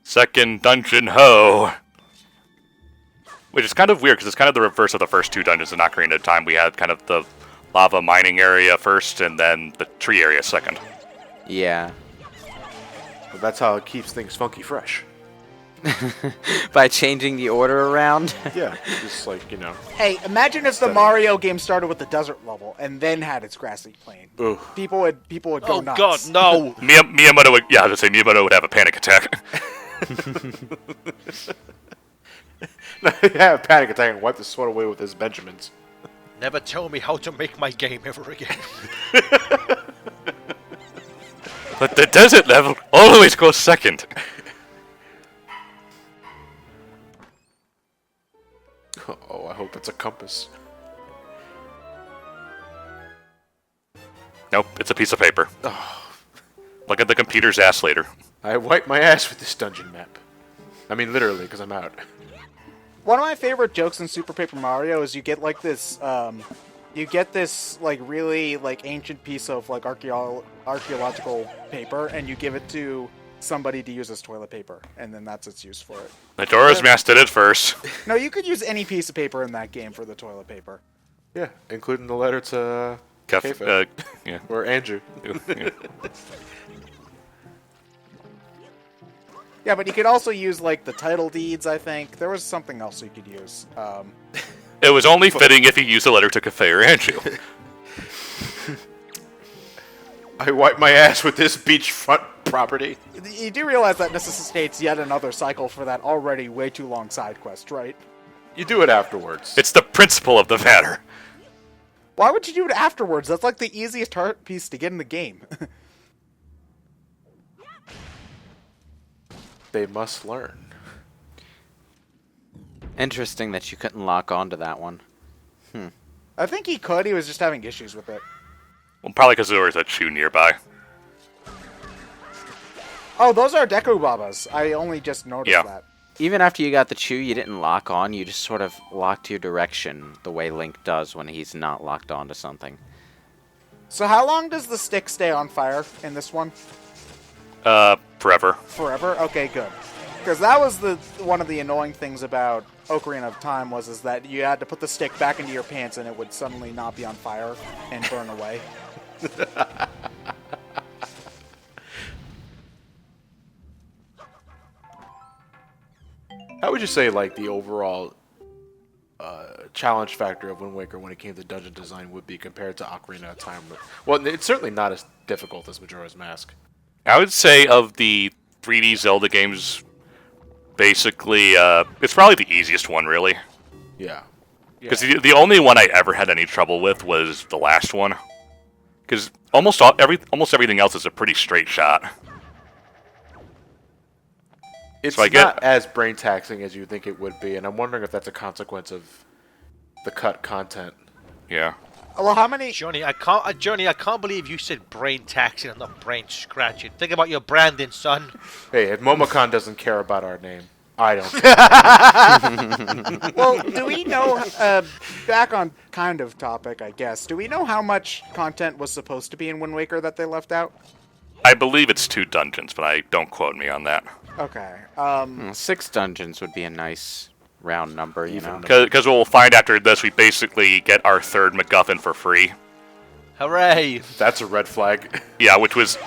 Second dungeon ho! Which is kind of weird, because it's kind of the reverse of the first two dungeons in Ocarina of Time. We had kind of the lava mining area first, and then the tree area second. Yeah. Well, that's how it keeps things funky fresh. By changing the order around? Yeah, just like, you know. Hey, imagine if the Mario game started with the desert level and then had its grassy plain. Ugh. People would go nuts. God, no! Miyamoto would, yeah, I was say Miyamoto would have a panic attack. Have a panic attack and wipe the sweat away with his Benjamins. Never tell me how to make my game ever again. But the desert level always goes second. Oh, I hope it's a compass. Nope, it's a piece of paper. Oh. Look at the computer's ass later. I wipe my ass with this dungeon map. I mean, literally, because I'm out. One of my favorite jokes in Super Paper Mario is you get like this, like really like ancient piece of like archaeological paper, and you give it to somebody to use as toilet paper, and then that's its use for it. Majora's Mask did it first. No, you could use any piece of paper in that game for the toilet paper. Yeah, including the letter to Yeah. or Andrew. Yeah. Yeah, but you could also use like the title deeds. I think there was something else you could use. It was only fitting if you used a letter to Cafe or Andrew. I wipe my ass with this beachfront property. You do realize that necessitates yet another cycle for that already way too long side quest, right? You do it afterwards. It's the principle of the matter. Why would you do it afterwards? That's like the easiest art piece to get in the game. They must learn. Interesting that you couldn't lock onto that one. I think he could. He was just having issues with it. Well, probably because there was a chew nearby. Oh, those are Deku Babas. I only just noticed that. Even after you got the chew, you didn't lock on. You just sort of locked your direction the way Link does when he's not locked onto something. So how long does the stick stay on fire in this one? Forever. Forever? Okay, good. Because that was one of the annoying things about Ocarina of Time is that you had to put the stick back into your pants and it would suddenly not be on fire and burn away. How would you say, like, the overall challenge factor of Wind Waker when it came to dungeon design would be compared to Ocarina of Time? Well, it's certainly not as difficult as Majora's Mask. I would say of the 3D Zelda games, basically, it's probably the easiest one, really. Yeah. Because the only one I ever had any trouble with was the last one. Because almost everything else is a pretty straight shot. It's So not as brain taxing as you think it would be, and I'm wondering if that's a consequence of the cut content. Yeah. Well, how many... Johnny, I can't believe you said brain taxing and not brain scratching. Think about your branding, son. Hey, if Momocon doesn't care about our name, I don't. Well, do we know, back on kind of topic, I guess, do we know how much content was supposed to be in Wind Waker that they left out? I believe it's 2 dungeons, but don't quote me on that. Okay. 6 dungeons would be a nice round number, you know. Because we'll find after this, we basically get our 3rd MacGuffin for free. Hooray! That's a red flag. Yeah, which is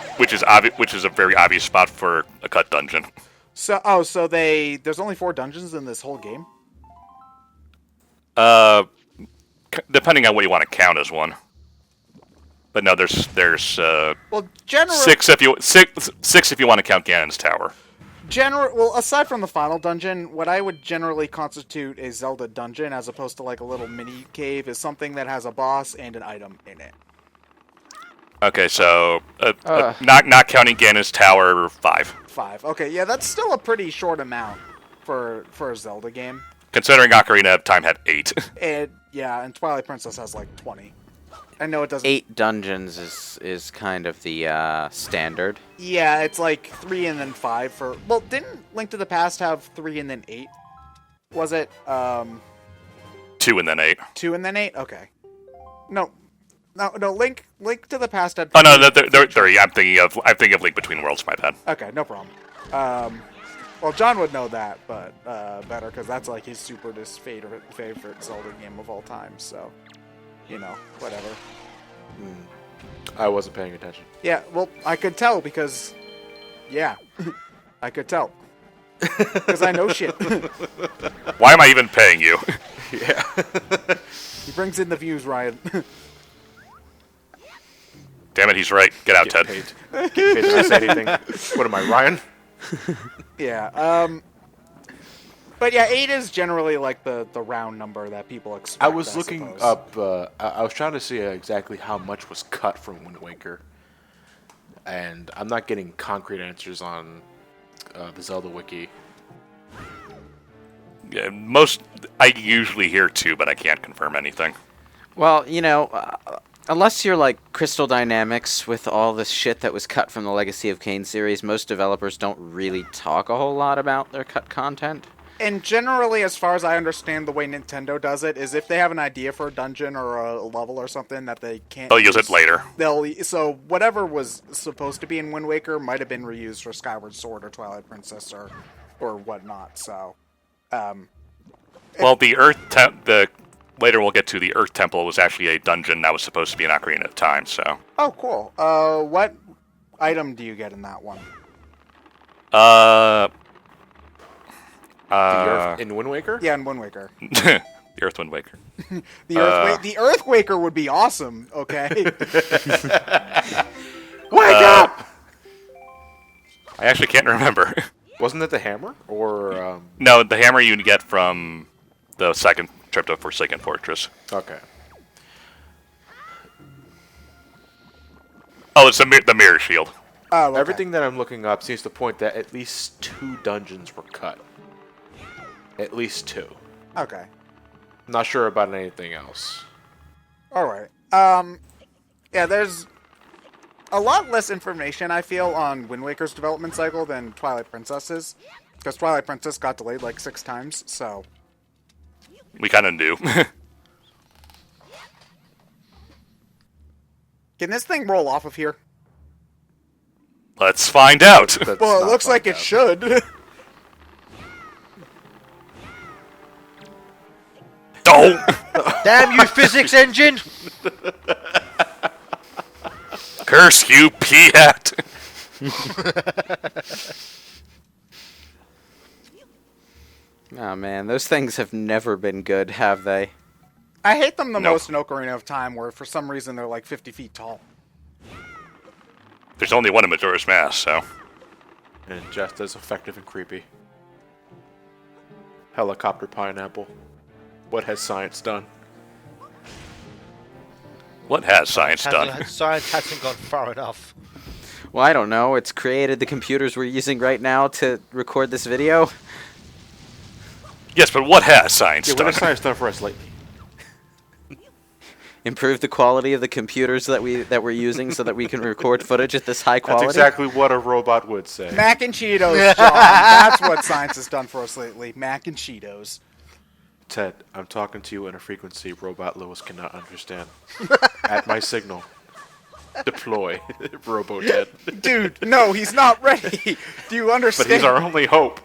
a very obvious spot for a cut dungeon. So there's only 4 dungeons in this whole game? Depending on what you want to count as one. But no, there's Well, generally... 6 if you want to count Ganon's Tower. Well, aside from the final dungeon, what I would generally constitute a Zelda dungeon, as opposed to like a little mini cave, is something that has a boss and an item in it. Okay, so not counting Ganon's Tower, 5. 5. Okay, yeah, that's still a pretty short amount for a Zelda game. Considering Ocarina of Time had 8. And Twilight Princess has like 20. I know it doesn't... 8 dungeons is kind of the standard. Yeah, it's like 3 and then 5 for... Well, didn't Link to the Past have 3 and then 8? Was it, 2 and then 8. 2 and then 8? Okay. No, Link to the Past had... Oh, no, they're 3. I'm thinking of Link Between Worlds, my bad. Okay, no problem. Well, John would know that, but better because that's like his favorite Zelda game of all time. So, whatever. I wasn't paying attention. Yeah, well, I could tell because, yeah, I could tell because I know shit. Why am I even paying you? Yeah. He brings in the views, Ryan. Damn it, he's right. Get out, Get Ted. paid. Get paid to say anything. What am I, Ryan? Yeah. But yeah, 8 is generally like the round number that people expect. I was looking suppose. up. I was trying to see exactly how much was cut from Wind Waker, and I'm not getting concrete answers on the Zelda wiki. Yeah, I usually hear 2, but I can't confirm anything. Well, unless you're like Crystal Dynamics with all this shit that was cut from the Legacy of Kain series, most developers don't really talk a whole lot about their cut content. And generally, as far as I understand, the way Nintendo does it is if they have an idea for a dungeon or a level or something that they can't They'll use it later. So whatever was supposed to be in Wind Waker might have been reused for Skyward Sword or Twilight Princess or whatnot. So, Well, later we'll get to the Earth Temple was actually a dungeon that was supposed to be an Ocarina of Time, so. oh, cool. What item do you get in that one? The Earth in Wind Waker? Yeah, in Wind Waker. The Earth Wind Waker. The Earthquaker would be awesome. Okay. Wake up! I actually can't remember. Wasn't it the hammer or? No, the hammer you get from the second trip to Forsaken Fortress. Okay. Oh, it's the mirror shield. Oh, okay. Everything that I'm looking up seems to point that at least 2 dungeons were cut. At least 2. Okay. Not sure about anything else. All right. Yeah, there's a lot less information, I feel, on Wind Waker's development cycle than Twilight Princess's. Because Twilight Princess got delayed like 6 times, so... We kind of knew. Can this thing roll off of here? Let's find out. That's Well, it not looks like it out. should. Don't! Damn you, physics engine! Curse you, P-hat! Oh man, those things have never been good, have they? I hate them the Nope. most in Ocarina of Time, where for some reason they're like 50 feet tall. There's only one in Majora's Mask, so. And just as effective and creepy. Helicopter pineapple. What has science done? What has science done? Science hasn't gone far enough. Well, I don't know. It's created the computers we're using right now to record this video. Yes, but what has science Yeah, what done? has science done for us lately? Improve the quality of the computers that we're using so that we can record footage at this high That's quality. exactly what a robot would say. Mac and Cheetos, John. That's what science has done for us lately. Mac and Cheetos. Ted, I'm talking to you in a frequency Robot Lewis cannot understand. At my signal, deploy Robo Ted. Dude, no, he's not ready. Do you understand? But he's our only hope.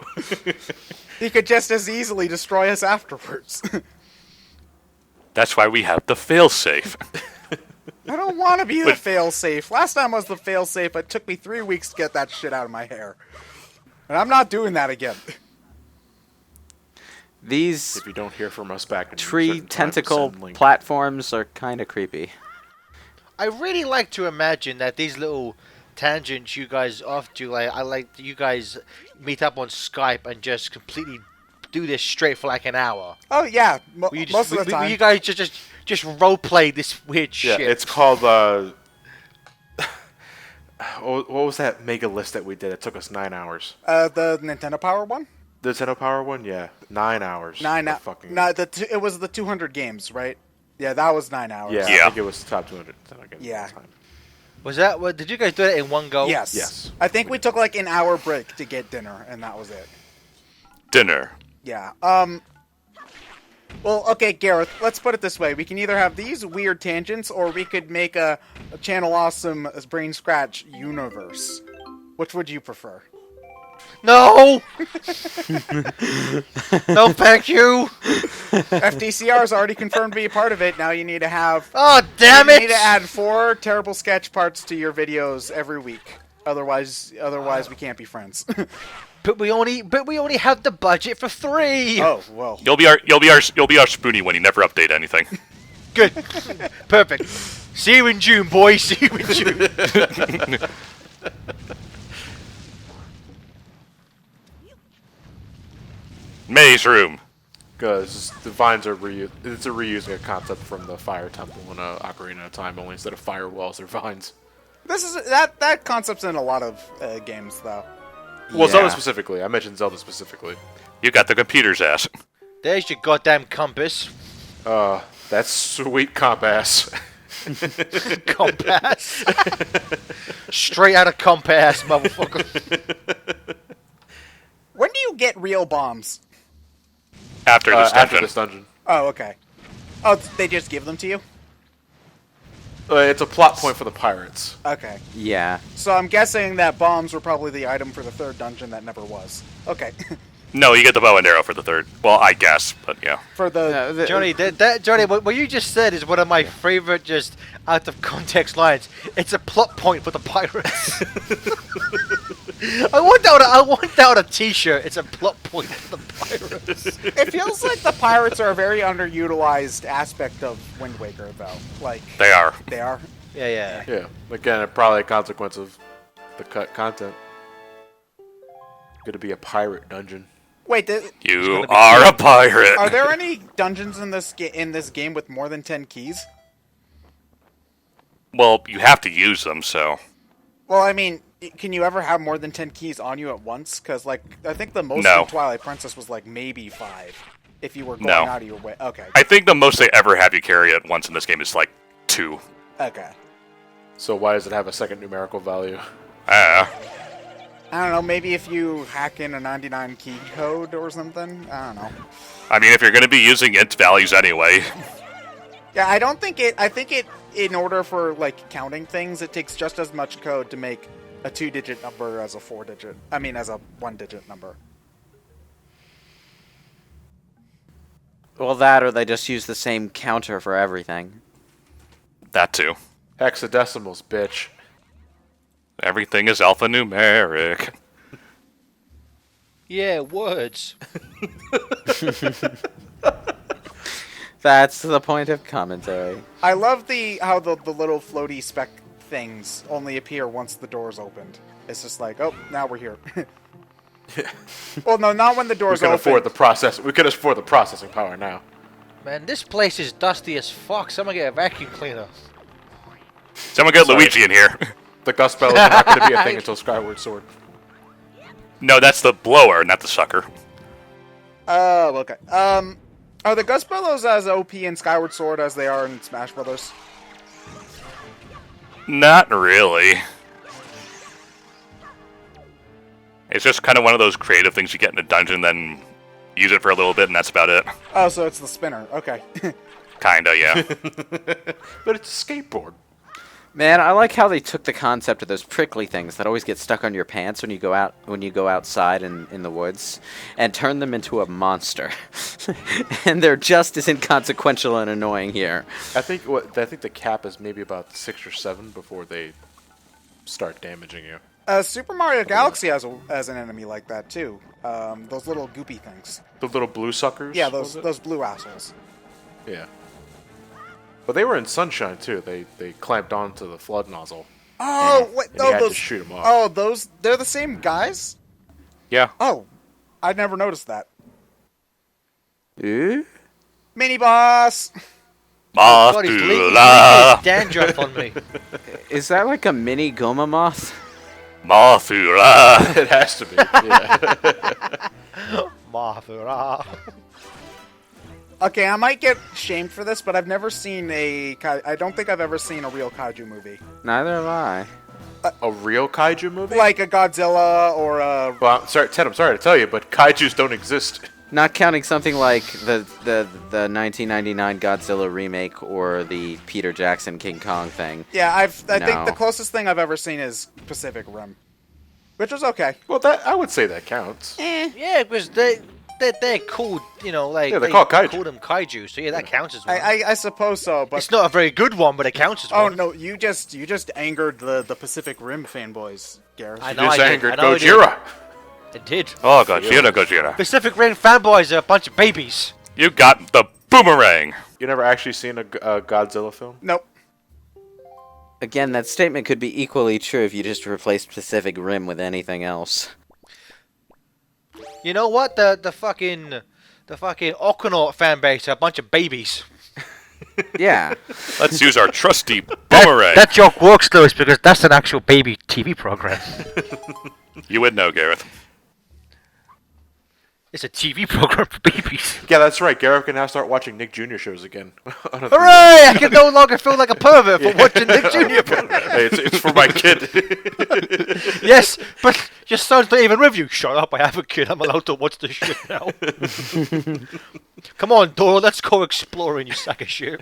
He could just as easily destroy us afterwards. That's why we have the failsafe. I don't want to be the failsafe. Last time I was the failsafe, it took me 3 weeks to get that shit out of my hair. And I'm not doing that again. These If you don't hear from us back in tree certain time, tentacle send link. platforms are kind of creepy. I really like to imagine that these little tangents you guys off do, I like you guys meet up on Skype and just completely do this straight for like an hour. Oh, yeah. Will you Most of the will time. you guys just role play this weird Yeah, shit? it's called, what was that mega list that we did? It took us 9 hours. The Nintendo Power one? The Nintendo Power one? Yeah. 9 hours. 9 hours. Fucking... No, it was the 200 games, right? Yeah, that was 9 hours. Yeah, Yeah. I think it was top 200 Nintendo games Yeah. at the time. Was that what? Did you guys do it in one go? Yes. Yes. I think we took like an hour break to get dinner, and that was it. Dinner. Yeah. Well, okay, Gareth, let's put it this way. We can either have these weird tangents, or we could make a Channel Awesome BrainScratch universe. Which would you prefer? No! No, thank you! FDCR is already confirmed to be a part of it. Now you need to have. Oh, damn You it! need to add 4 terrible sketch parts to your videos every week. Otherwise, we can't be friends. But we only have the budget for 3. Oh well. You'll be our Spoonie when you never update anything. Good. Perfect. See you in June, boys. See you in June. Maze room. Because the vines are it's a reusing a concept from the Fire Temple in Ocarina of Time, only instead of firewalls, they're vines. This is that concept's in a lot of games though. Well, Yeah. Zelda specifically. I mentioned Zelda specifically. You got the computer's ass. There's your goddamn compass. That's sweet compass. Compass. Straight out of compass, motherfucker. When do you get real bombs? After this dungeon. After this dungeon. Oh, okay. Oh, they just give them to you? It's a plot point for the pirates. Okay. Yeah. So I'm guessing that bombs were probably the item for the 3rd dungeon that never was. Okay. No, you get the bow and arrow for the 3rd. Well, I guess, but yeah. For the Johnny, Johnny, what you just said is one of my favorite just out of context lines. It's a plot point for the pirates. I want that on a T-shirt. It's a plot point for the pirates. it feels like the pirates are a very underutilized aspect of Wind Waker, though. Like They are. they are. Yeah. Yeah. Again, probably a consequence of the cut content. Gonna be a pirate dungeon. Wait, You are a pirate. are there any dungeons in this game with more than 10 keys? Well, you have to use them, so. Well, I mean, can you ever have more than 10 keys on you at once? Because, like, I think the most No. in Twilight Princess was, like, maybe 5. If you were going No. out of your way. Okay. I think the most they ever have you carry at once in this game is like 2. Okay. So why does it have a second numerical value? I don't know, maybe if you hack in a 99 key code or something? I don't know. I mean, if you're going to be using int values anyway. Yeah, I think it, in order for, like, counting things, it takes just as much code to make a 2-digit number as a 4-digit. I mean, as a 1-digit number. Well, that or they just use the same counter for everything. That too. Hexadecimals, bitch. Everything is alphanumeric. Yeah, words. That's the point of commentary. I love how the little floaty speck things only appear once the door's opened. It's just like, oh, now we're here. Well, no, not when the We door's can open. afford the process. We can afford the processing power now. Man, this place is dusty as fuck. Someone get a vacuum cleaner. Someone get Sorry. Luigi in here. The gust bellows are not going to be a thing until Skyward Sword. No, that's the blower, not the sucker. Oh, okay. Are the Gust Bellows as OP in Skyward Sword as they are in Smash Brothers? Not really. It's just kind of one of those creative things you get in a dungeon, then use it for a little bit, and that's about it. Oh, so it's the spinner. Okay. Kinda, yeah. But it's a skateboard. Man, I like how they took the concept of those prickly things that always get stuck on your pants when you go outside in the woods, and turn them into a monster. And they're just as inconsequential and annoying here. I think the cap is maybe about 6 or 7 before they start damaging you. Super Mario Galaxy has an enemy like that too. Those little goopy things. The little blue suckers. Yeah, was it? those blue assholes. Yeah. But they were in Sunshine too. They clamped onto the flood nozzle. Oh, wait, And you had to shoot 'em off. Oh, they're the same guys? Yeah. Oh, I'd never noticed that. Eh? Mini boss. God, he's leaking Mothula. dandruff on me. Is that like a mini Goma moth? Mothula. It has to be. Yeah. Mahura. Okay, I might get shamed for this, but I've never seen I don't think I've ever seen a real kaiju movie. Neither have I. A real kaiju movie? Like a Godzilla or a... Well, sorry, Ted, I'm sorry to tell you, but kaijus don't exist. Not counting something like the 1999 Godzilla remake or the Peter Jackson King Kong thing. Yeah, I think No. the closest thing I've ever seen is Pacific Rim. which was okay. Well, that I would say that counts. Yeah, because they're called, you know, like Yeah, they're called kaiju. Call them kaiju, so yeah, that counts as one. I suppose so, but It's not a very good one, but it counts as oh one. no, you just angered the Pacific Rim fanboys, Gareth. I You know just I did. angered I know I did. Gojira. It did. Oh, Gojira. Pacific Rim fanboys are a bunch of babies. You got the boomerang. You never actually seen a Godzilla film? Nope. Again, that statement could be equally true if you just replaced Pacific Rim with anything else. You know what? The fucking Okinawa fan base are a bunch of babies. Yeah. Let's use our trusty boomerang. That joke works, Lewis, because that's an actual baby TV program. You would know, Gareth. It's a TV program for babies. Yeah, that's right. Gareth can now start watching Nick Jr. shows again. Hooray! I can no longer feel like a pervert for watching Nick Jr. Hey, it's for my kid. Yes, but your son's not even with you. Shut up, I have a kid. I'm allowed to watch this shit now. Come on, Dora, let's go exploring, you sack of shit.